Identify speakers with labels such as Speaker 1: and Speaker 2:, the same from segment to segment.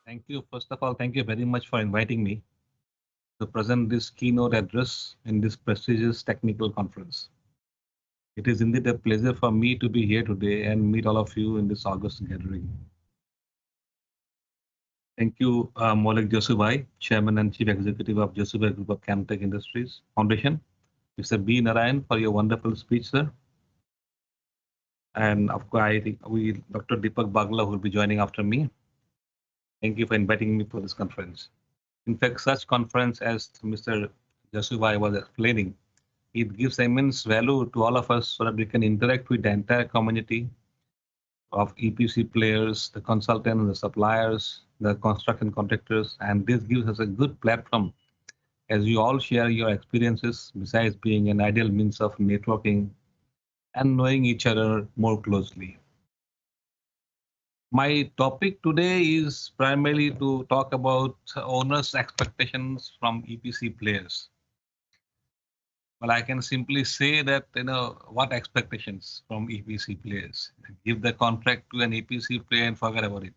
Speaker 1: Thank you. First of all, thank you very much for inviting me to present this keynote address in this prestigious technical conference. It is indeed a pleasure for me to be here today and meet all of you in this August gathering. Thank you, Maulik Josubai, Chairman and Chief Executive of Josubai Group of Camtech Industries Foundation. Mr. B. Narayan for your wonderful speech, sir. And of course, I think Dr. Deepak Bagla, who will be joining after me. Thank you for inviting me for this conference. In fact, such conference as Mr. Jasubai was explaining, it gives immense value to all of us so that we can interact with the entire community of EPC players, the consultants, the suppliers, the construction contractors, and this gives us a good platform as you all share your experiences besides being an ideal means of networking and knowing each other more closely. My topic today is primarily to talk about owners' expectations from EPC players. Well, I can simply say that, what expectations from EPC players? Give the contract to an EPC player and forget about it.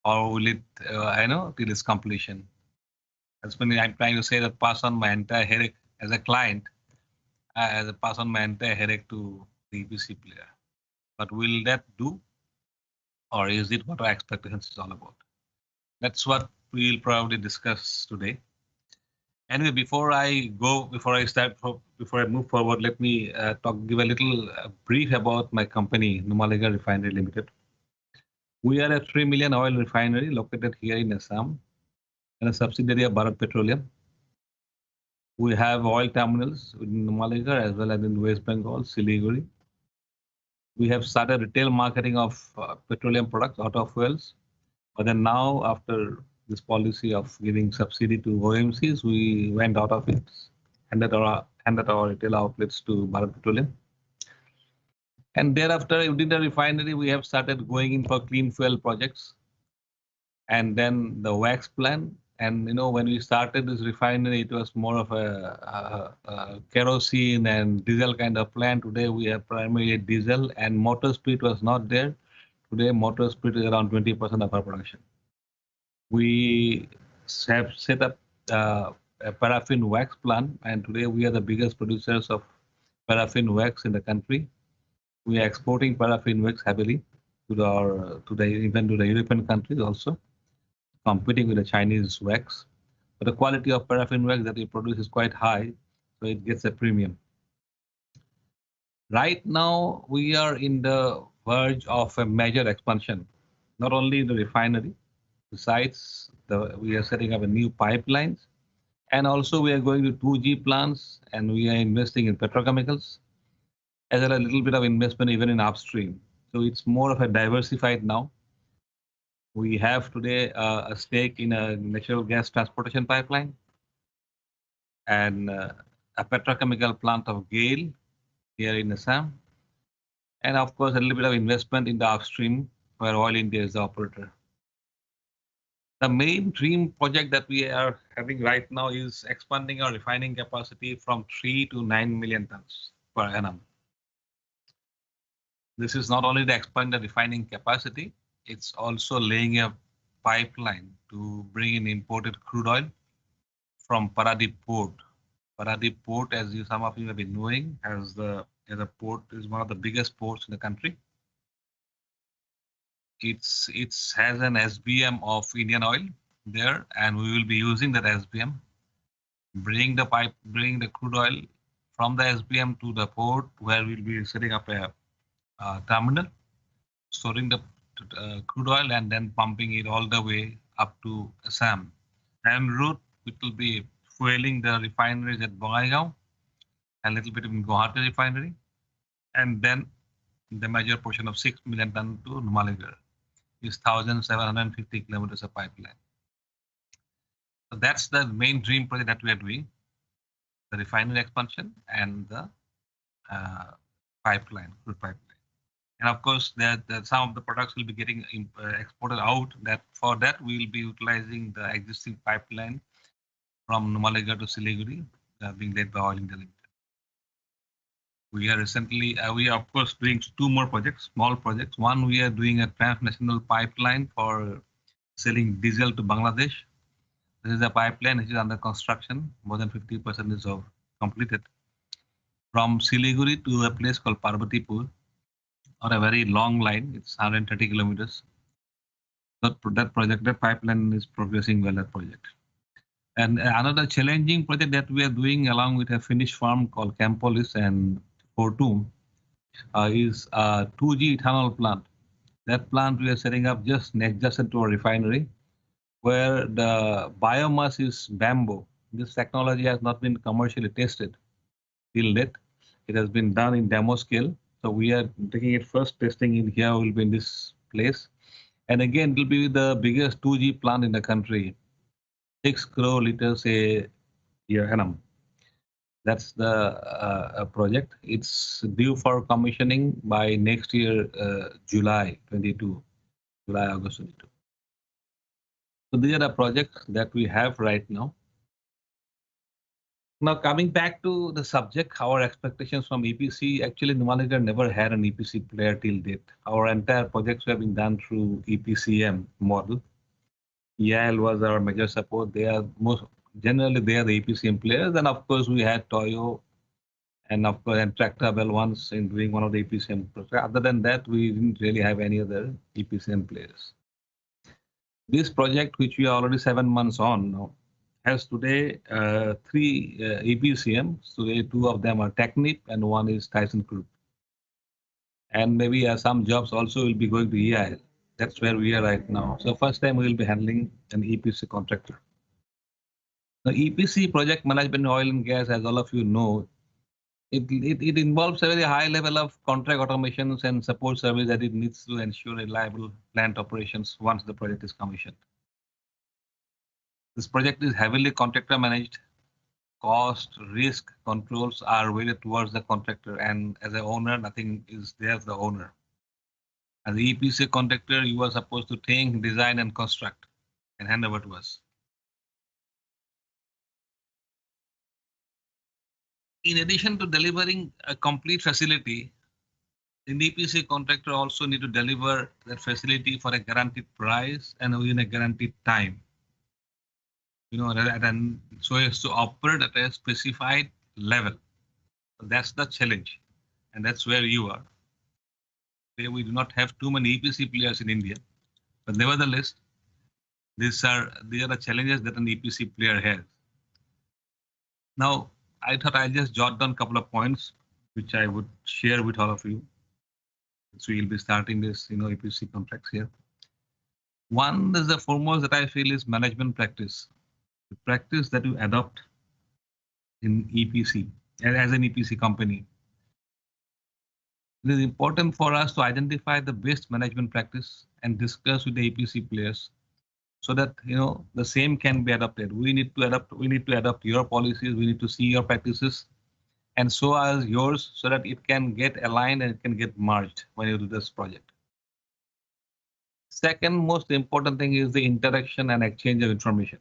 Speaker 1: Or will it, till its completion? That's when I'm trying to say that pass on my entire headache as a client, as a pass on my entire headache to the EPC player. But will that do? Or is it what our expectations is all about? That's what we'll probably discuss today. Anyway, before I move forward, let me give a little brief about my company, Numaligarh Refinery Limited. We are a 3 million oil refinery located here in Assam and a subsidiary of Bharat Petroleum. We have oil terminals in Numaligarh as well as in West Bengal, Siliguri. We have started retail marketing of petroleum products, auto fuels. But then now, after this policy of giving subsidy to OMCs, we went out of it, handed our retail outlets to Bharat Petroleum. And thereafter, within the refinery, we have started going in for clean fuel projects. And then the wax plan. And when we started this refinery, it was more of a kerosene and diesel kind of plant. Today, we have primarily diesel, and motor spirit was not there. Today, motor spirit is around 20% of our production. We have set up a paraffin wax plant, and today we are the biggest producers of paraffin wax in the country. We are exporting paraffin wax heavily even to the European countries also, competing with the Chinese wax. But the quality of paraffin wax that we produce is quite high, so it gets a premium. Right now, we are in the verge of a major expansion, not only the refinery. Besides, we are setting up a new pipelines, and also we are going to 2G plants, and we are investing in petrochemicals, as well as a little bit of investment even in upstream. So it's more of a diversified now. We have today a stake in a natural gas transportation pipeline and a petrochemical plant of GAIL here in Assam, and of course a little bit of investment in the upstream where Oil India is the operator. The main dream project that we are having right now is expanding our refining capacity from 3 to 9 million tons per annum. This is not only to expand the refining capacity, it's also laying a pipeline to bring in imported crude oil from Paradip Port. Paradip Port, as some of you have been knowing, as a port is one of the biggest ports in the country. It has an SBM of Indian oil there, and we will be using that SBM, bring the crude oil from the SBM to the port, where we'll be setting up a terminal, storing the crude oil, and then pumping it all the way up to Assam. En route, it will be fueling the refineries at Bongaigaon, a little bit in Guwahati refinery, and then the major portion of 6 million ton to Numaligarh is 1,750 kilometers of pipeline. So that's the main dream project that we are doing, the refinery expansion and the crude pipeline. And of course, some of the products will be getting exported out. For that, we will be utilizing the existing pipeline from Numaligarh to Siliguri, being led by Oil India Limited. We are of course doing two more projects, small projects. One, we are doing a transnational pipeline for selling diesel to Bangladesh. This is a pipeline which is under construction. More than 50% is completed. From Siliguri to a place called Parbatipur, on a very long line. It's 130 kilometers. That project, that pipeline is progressing well, that project. And another challenging project that we are doing along with a Finnish firm called Campolis and Fortum is a 2G ethanol plant. That plant we are setting up just adjacent to a refinery where the biomass is bamboo. This technology has not been commercially tested till date. It has been done in demo scale. So we are taking it first, testing in here will be in this place. And again, it will be the biggest 2G plant in the country, 6 crore liters a year annum. That's the project. It's due for commissioning by next year, July 22, July, August 22. So these are the projects that we have right now. Now coming back to the subject, our expectations from EPC, actually Numaligarh never had an EPC player till date. Our entire projects have been done through EPCM model. EIL was our major support. Generally they are the EPCM players. And of course we had Toyo and of course and Tractable once in doing one of the EPCM projects. Other than that, we didn't really have any other EPCM players. This project, which we are already 7 months on now, has today 3 EPCMs. Today 2 of them are Technip and 1 is ThyssenKrupp. And maybe some jobs also will be going to EIL. That's where we are right now. So first time we will be handling an EPC contractor. The EPC project management in oil and gas, as all of you know, it involves a very high level of contract automations and support service that it needs to ensure reliable plant operations once the project is commissioned. This project is heavily contractor managed. Cost, risk, controls are weighted towards the contractor, and as an owner, nothing is there for the owner. As the EPC contractor, you are supposed to think, design, and construct, and hand over to us. In addition to delivering a complete facility, the EPC contractor also need to deliver that facility for a guaranteed price and within a guaranteed time. You know, and so as to operate at a specified level. That's the challenge, and that's where you are. Today we do not have too many EPC players in India, but nevertheless, these are the challenges that an EPC player has. Now, I thought I'll just jot down a couple of points which I would share with all of you. So we'll be starting this, EPC contracts here. One is the foremost that I feel is management practice. The practice that you adopt in EPC, as an EPC company. It is important for us to identify the best management practice and discuss with the EPC players so that, the same can be adopted. We need to adopt your policies. We need to see your practices and so as yours so that it can get aligned and it can get merged when you do this project. Second most important thing is the interaction and exchange of information.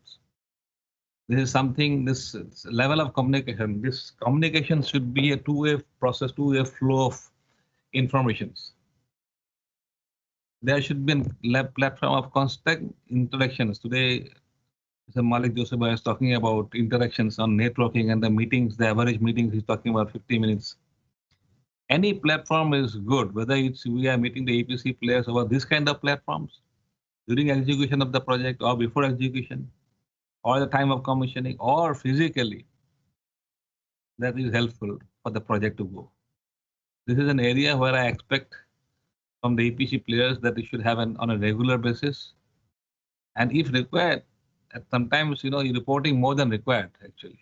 Speaker 1: This is something, this level of communication, this communication should be a two-way process, two-way flow of informations. There should be a platform of constant interactions. Today, Mr. Malik Joseph is talking about interactions on networking and the meetings, the average meetings he's talking about 50 minutes. Any platform is good, whether we are meeting the EPC players over this kind of platforms during execution of the project or before execution or the time of commissioning or physically, that is helpful for the project to go. This is an area where I expect from the EPC players that they should have on a regular basis. And if required, sometimes, reporting more than required, actually.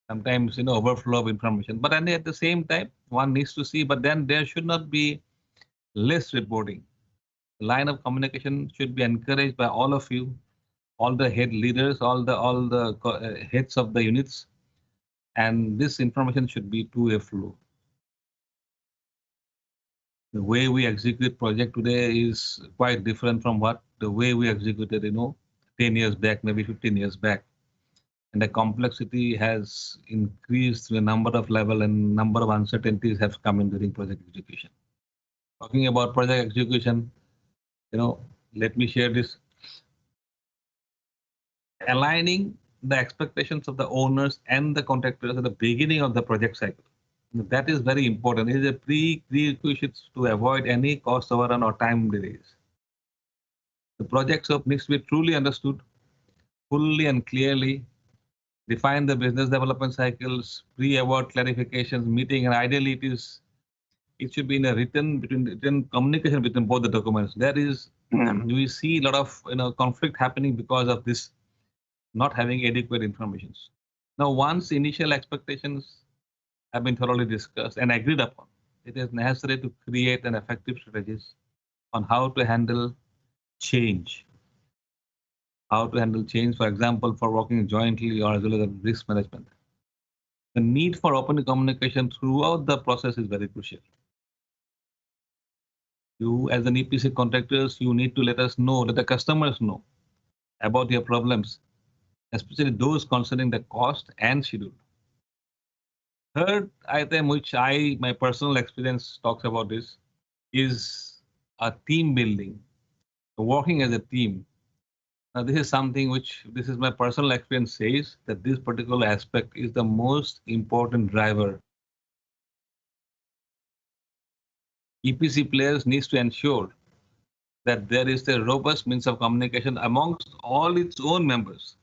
Speaker 1: Sometimes, overflow of information. But at the same time, one needs to see, but then there should not be less reporting. The line of communication should be encouraged by all of you, all the head leaders, all the heads of the units. And this information should be two-way flow. The way we execute project today is quite different from the way we executed, 10 years back, maybe 15 years back. And the complexity has increased to a number of level and number of uncertainties have come in during project execution. Talking about project execution, let me share this. aligning the expectations of the owners and the contractors at the beginning of the project cycle. That is very important. It is a prerequisite to avoid any cost overrun or time delays. The project scope needs to be truly understood, fully and clearly. Define the business development cycles, pre-award clarifications, meeting, and ideally it should be in a written communication between both the documents. There is we see a lot of conflict happening because of this not having adequate information. Now, once initial expectations have been thoroughly discussed and agreed upon, it is necessary to create an effective strategies on how to handle change. How to handle change, for example, for working jointly or as well as risk management. The need for open communication throughout the process is very crucial. You, as an EPC contractors, you need to let us know, let the customers know about your problems, especially those concerning the cost and schedule. Third item, which my personal experience talks about this, is a team building, working as a team. Now, this is something which this is my personal experience says that this particular aspect is the most important driver. EPC players needs to ensure that there is a robust means of communication amongst all its own members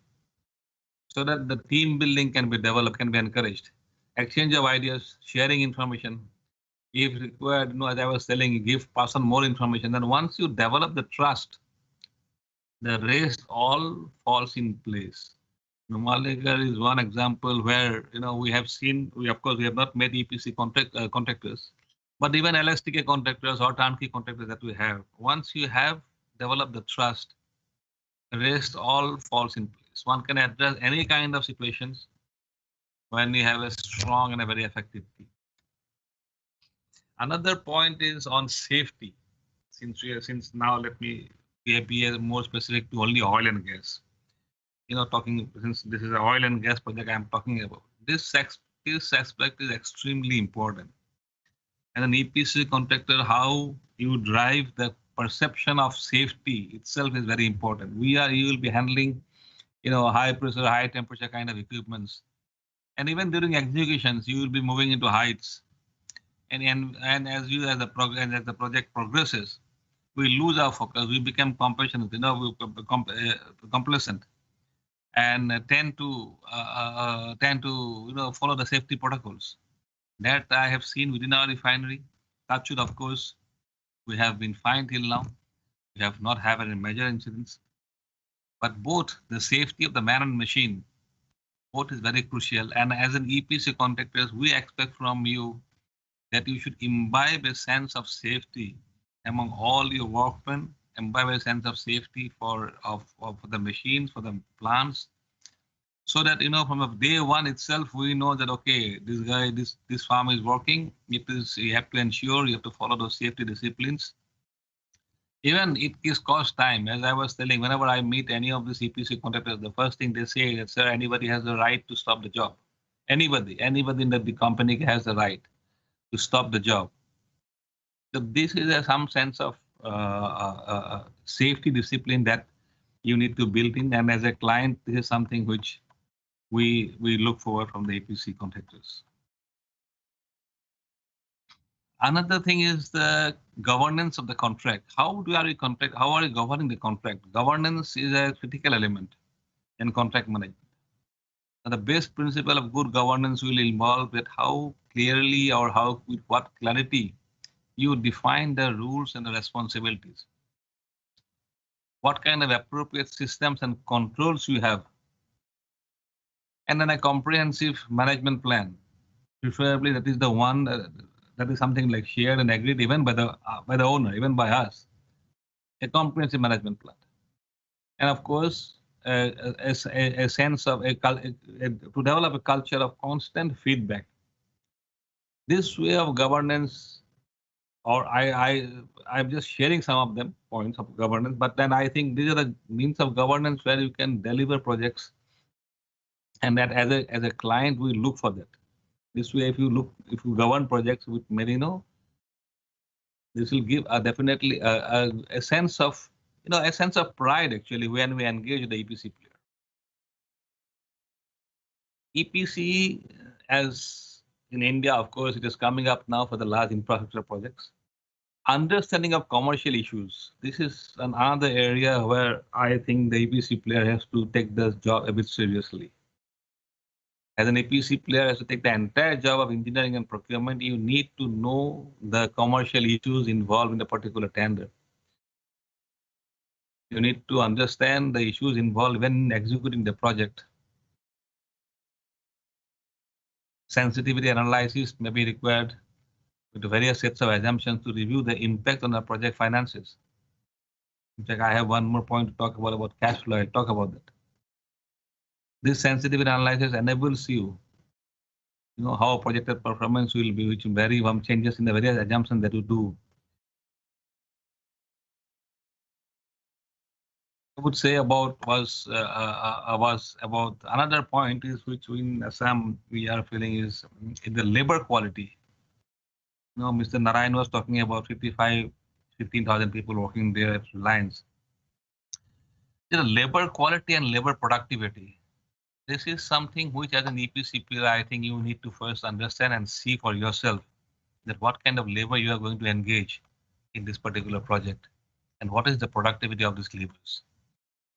Speaker 1: so that the team building can be developed, can be encouraged. Exchange of ideas, sharing information, if required, as I was telling, pass on more information. Then once you develop the trust, the rest all falls in place. Numaligarh is one example where we have seen. Of course we have not made EPC contractors, but even LSTK contractors or turnkey contractors that we have. Once you have developed the trust, the rest all falls in place. One can address any kind of situations when you have a strong and a very effective team. Another point is on safety. Since now let me be more specific to only oil and gas. Talking since this is an oil and gas project I'm talking about. This aspect is extremely important. And an EPC contractor, how you drive the perception of safety itself is very important. You will be handling, high pressure, high temperature kind of equipments, and even during executions, you will be moving into heights. And as the project progresses, we lose our focus. We become compassionate, complacent, and tend to follow the safety protocols. That I have seen within our refinery. Touchwood, of course, we have been fine till now. We have not had any major incidents. But both the safety of the man and machine, both is very crucial. And as an EPC contractors, we expect from you that you should imbibe a sense of safety among all your workmen, imbibe a sense of safety for the machines, for the plants, so that from day one itself we know that okay, this farm is working. You have to ensure, you have to follow those safety disciplines. Even it is cost time. As I was telling, whenever I meet any of these EPC contractors, the first thing they say is, sir, anybody has the right to stop the job. Anybody in the company has the right to stop the job. So this is some sense of safety discipline that you need to build in. And as a client, this is something which we look forward from the EPC contractors. Another thing is the governance of the contract. How are you governing the contract? Governance is a critical element in contract management. And the base principle of good governance will involve that how clearly or with what clarity you define the rules and the responsibilities. What kind of appropriate systems and controls you have. And then a comprehensive management plan. Preferably that is the one that is something like shared and agreed even by the owner, even by us. A comprehensive management plan. And of course, a sense of to develop a culture of constant feedback. This way of governance, or I'm just sharing some of them points of governance, but then I think these are the means of governance where you can deliver projects, and that as a client we look for that. This way, if you govern projects with Merino, this will give definitely a sense of a sense of pride actually when we engage the EPC player. EPC, as in India, of course, it is coming up now for the large infrastructure projects. Understanding of commercial issues. This is another area where I think the EPC player has to take the job a bit seriously. As an EPC player has to take the entire job of engineering and procurement, you need to know the commercial issues involved in a particular tender. You need to understand the issues involved when executing the project. Sensitivity analysis may be required with various sets of assumptions to review the impact on the project finances. In fact, I have one more point to talk about cash flow. I'll talk about that. This sensitivity analysis enables you know how projected performance will be, which vary from changes in the various assumptions that you do. I would say about was about another point is which in Assam we are feeling is the labor quality. You know, Mr. Narayan was talking about 15,000 people working there at Reliance. The labor quality and labor productivity. This is something which as an EPC player, I think you need to first understand and see for yourself that what kind of labor you are going to engage in this particular project and what is the productivity of these laborers.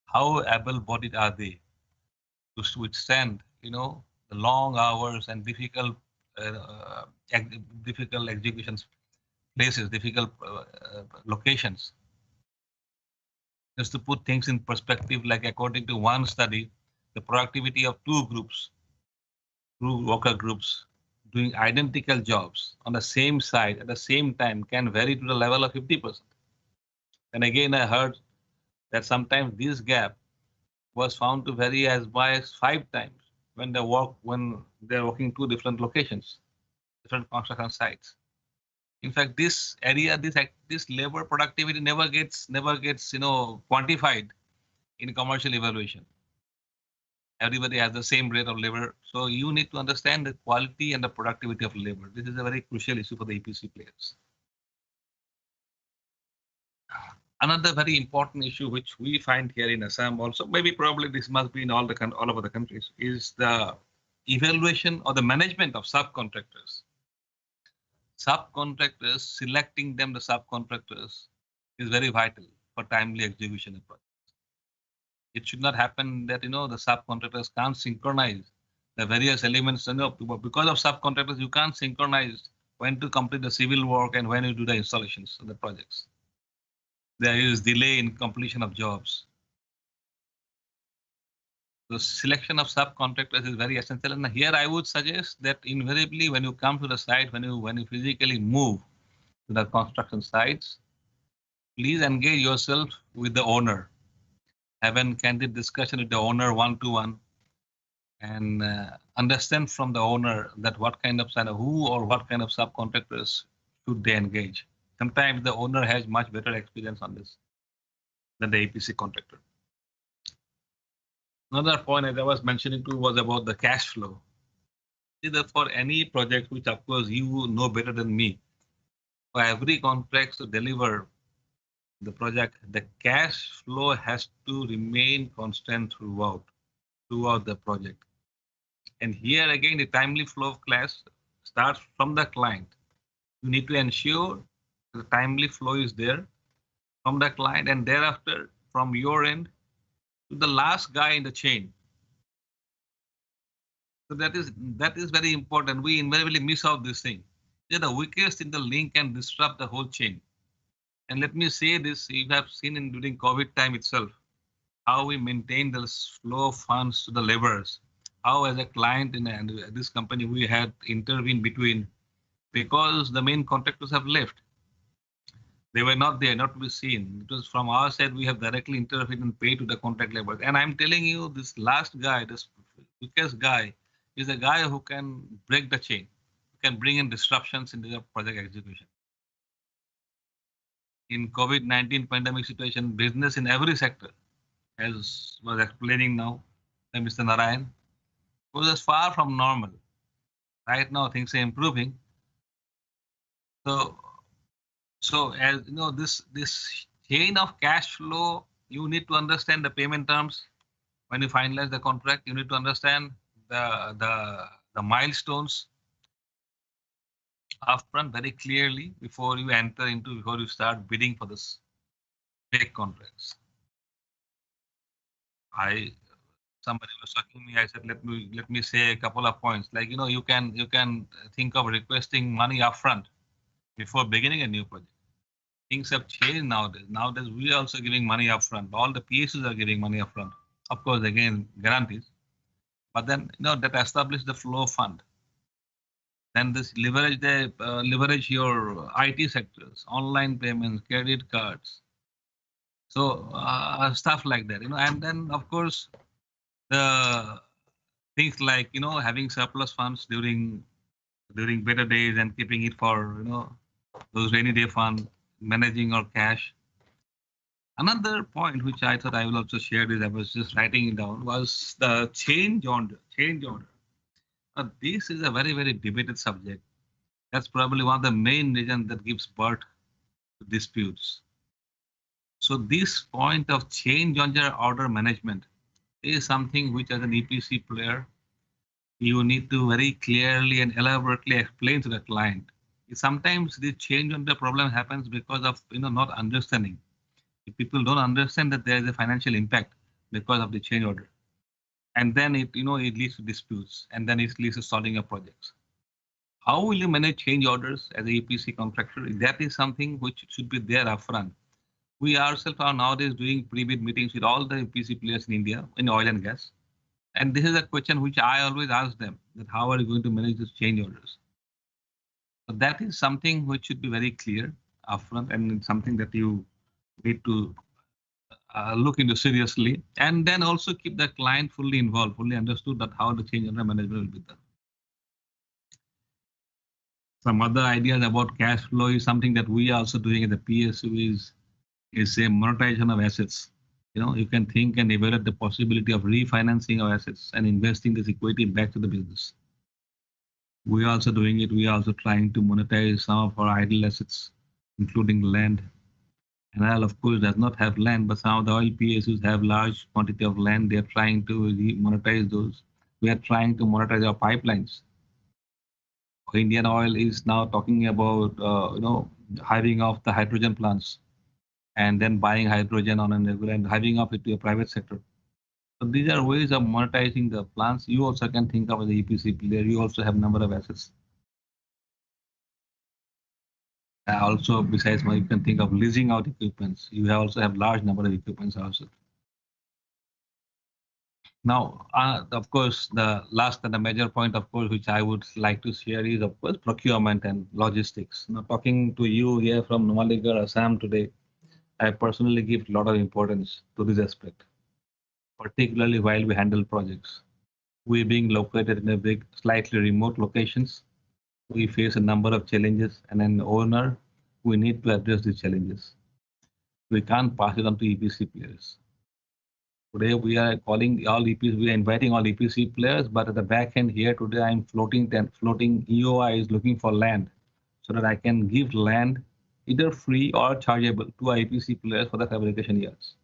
Speaker 1: How able-bodied are they to withstand, you know, the long hours and difficult executions places, difficult locations. Just to put things in perspective, like according to one study, the productivity of two worker groups doing identical jobs on the same site at the same time can vary to the level of 50%. And again, I heard that sometimes this gap was found to vary as by as 5 times when they're working two different locations, different construction sites. In fact, this area, this labor productivity never gets quantified in commercial evaluation. Everybody has the same rate of labor, so you need to understand the quality and the productivity of labor. This is a very crucial issue for the EPC players. Another very important issue which we find here in Assam also, maybe probably this must be in all over the countries, is the evaluation or the management of subcontractors. Subcontractors, selecting them, the subcontractors, is very vital for timely execution of projects. It should not happen that, you know, the subcontractors can't synchronize the various elements. You know, because of subcontractors, you can't synchronize when to complete the civil work and when you do the installations of the projects. There is delay in completion of jobs. The selection of subcontractors is very essential. And here I would suggest that invariably when you come to the site, when you physically move to the construction sites, please engage yourself with the owner. Have a candid discussion with the owner one-to-one and understand from the owner that what kind of subcontractors should they engage. Sometimes the owner has much better experience on this than the EPC contractor. Another point as I was mentioning too was about the cash flow. Either for any project, which of course you know better than me, for every contract to deliver the project, the cash flow has to remain constant throughout the project. And here again, the timely flow of cash starts from the client. You need to ensure the timely flow is there from the client and thereafter from your end to the last guy in the chain. So that is very important. We invariably miss out this thing. They're the weakest in the link and disrupt the whole chain. And let me say this, you have seen during COVID time itself, how we maintain the flow of funds to the laborers, how as a client in this company we had intervened between because the main contractors have left. They were not there, not to be seen. It was from our side, we have directly intervened and paid to the contract laborers. And I'm telling you, this last guy, this weakest guy, is a guy who can break the chain, who can bring in disruptions into the project execution. In COVID-19 pandemic situation, business in every sector, as was explaining now by Mr. Narayan, was as far from normal. Right now, things are improving. So as you know, this chain of cash flow, you need to understand the payment terms. When you finalize the contract, you need to understand the milestones upfront very clearly before you start bidding for this big contracts. Somebody was talking to me. I said, let me say a couple of points. Like, you can think of requesting money upfront before beginning a new project. Things have changed nowadays. Nowadays, we are also giving money upfront. All the PSUs are giving money upfront. Of course, again, guarantees. But then, that establish the flow fund. Then this leverage your IT sectors, online payments, credit cards. So stuff like that, and then of course the things like having surplus funds during better days and keeping it for those rainy day fund, managing our cash. Another point which I thought I will also share is I was just writing it down was the change order. This is a very, very debated subject. That's probably one of the main reasons that gives birth to disputes. So this point of change order management is something which as an EPC player, you need to very clearly and elaborately explain to the client. Sometimes the change order problem happens because of not understanding. If people don't understand that there is a financial impact because of the change order, and then it leads to disputes, and then it leads to stalling of projects. How will you manage change orders as a EPC contractor? That is something which should be there upfront. We ourselves are nowadays doing pre-bid meetings with all the EPC players in India in oil and gas. And this is a question which I always ask them, that how are you going to manage these change orders? So that is something which should be very clear upfront, and it's something that you need to look into seriously, and then also keep the client fully involved, fully understood that how the change order management will be done. Some other ideas about cash flow is something that we are also doing at the PSU is a monetization of assets. You can think and evaluate the possibility of refinancing our assets and investing this equity back to the business. We are also doing it. We are also trying to monetize some of our idle assets, including land. NIL, of course, does not have land, but some of the oil PSUs have large quantity of land. They are trying to monetize those. We are trying to monetize our pipelines. Indian Oil is now talking about, hiving off the hydrogen plants and then buying hydrogen on a regular and hiving off it to a private sector. So these are ways of monetizing the plants. You also can think of as the EPC player. You also have number of assets. Also, besides, you can think of leasing out equipments. You also have large number of equipments also. Now, of course, the last and the major point, of course, which I would like to share is, of course, procurement and logistics. Now, talking to you here from Numaligarh, Assam today, I personally give a lot of importance to this aspect, particularly while we handle projects. We being located in a big, slightly remote locations, we face a number of challenges, and an owner, we need to address these challenges. We can't pass it on to EPC players. Today we are calling all EPC, we are inviting all EPC players, but at the back end here today I'm floating EOI is looking for land so that I can give land either free or chargeable to our EPC players for the fabrication yards,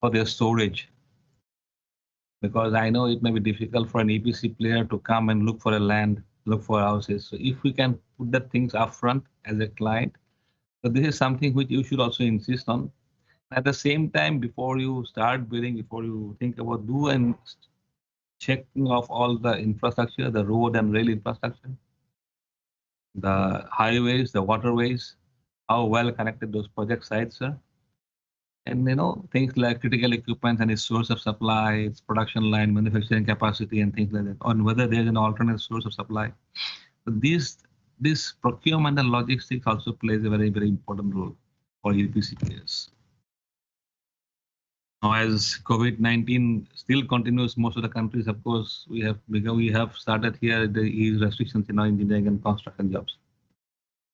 Speaker 1: for their storage. Because I know it may be difficult for an EPC player to come and look for a land, look for houses. So if we can put the things upfront as a client, so this is something which you should also insist on. At the same time, before you start building, before you think about checking of all the infrastructure, the road and rail infrastructure, the highways, the waterways, how well connected those project sites are. And things like critical equipment and its source of supply, its production line, manufacturing capacity, and things like that, on whether there's an alternate source of supply. So this procurement and logistics also plays a very, very important role for EPC players. Now, as COVID-19 still continues, most of the countries, of course, we have started here the ease restrictions in our engineering and construction jobs.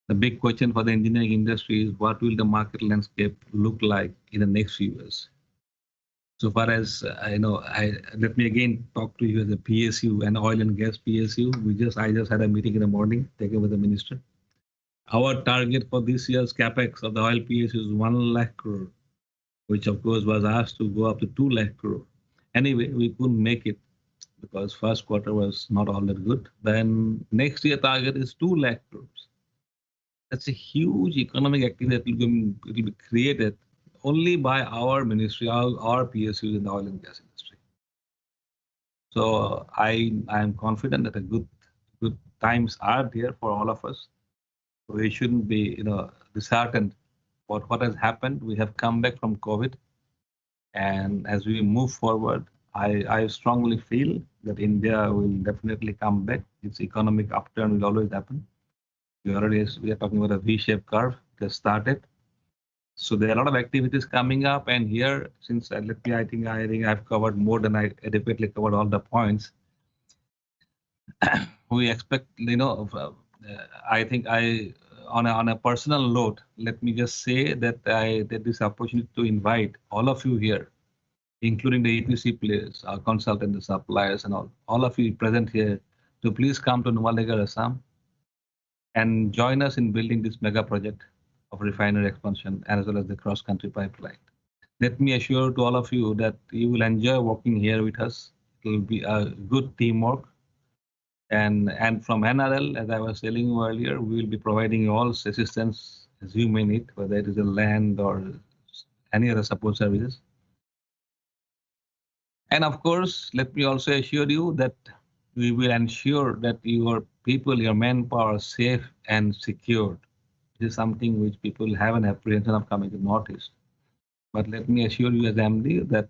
Speaker 1: The big question for the engineering industry is what will the market landscape look like in the next few years? So far as I know, let me again talk to you as a PSU and oil and gas PSU. I just had a meeting in the morning, taken with the minister. Our target for this year's capex of the oil PSU is 1 lakh crore, which of course was asked to go up to 2 lakh crore. Anyway, we couldn't make it because first quarter was not all that good. Then next year target is 2 lakh crores. That's a huge economic activity that will be created only by our ministry, our PSUs in the oil and gas industry. So I am confident that a good times are there for all of us. We shouldn't be disheartened what has happened. We have come back from COVID, and as we move forward, I strongly feel that India will definitely come back. Its economic upturn will always happen. We are talking about a V-shaped curve that started. So there are a lot of activities coming up, and here, since I think I've covered more than I adequately covered all the points. We expect, I think on a personal note, let me just say that I get this opportunity to invite all of you here, including the EPC players, our consultants, the suppliers, and all of you present here, to please come to Numaligarh, Assam, and join us in building this mega project of refinery expansion as well as the cross-country pipeline. Let me assure to all of you that you will enjoy working here with us. It will be a good teamwork. And from NRL, as I was telling you earlier, we will be providing you all assistance as you may need, whether it is a land or any other support services. And of course, let me also assure you that we will ensure that your people, your manpower, are safe and secured. This is something which people have an apprehension of coming to Northeast. But let me assure you as MD that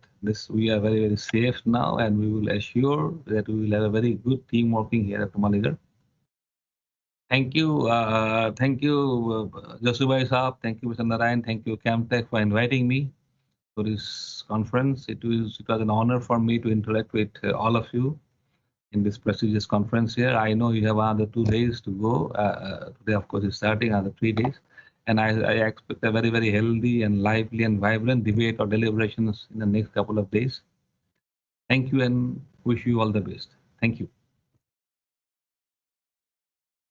Speaker 1: we are very, very safe now, and we will assure that we will have a very good team working here at Numaligarh. Thank you, Jasubai Saab. Thank you, Mr. Narayan. Thank you, Camtech, for inviting me to this conference. It was an honor for me to interact with all of you in this prestigious conference here. I know you have another 2 days to go. Today, of course, is starting another 3 days. And I expect a very, very healthy and lively and vibrant debate or deliberations in the next couple of days. Thank you and wish you all the best. Thank you.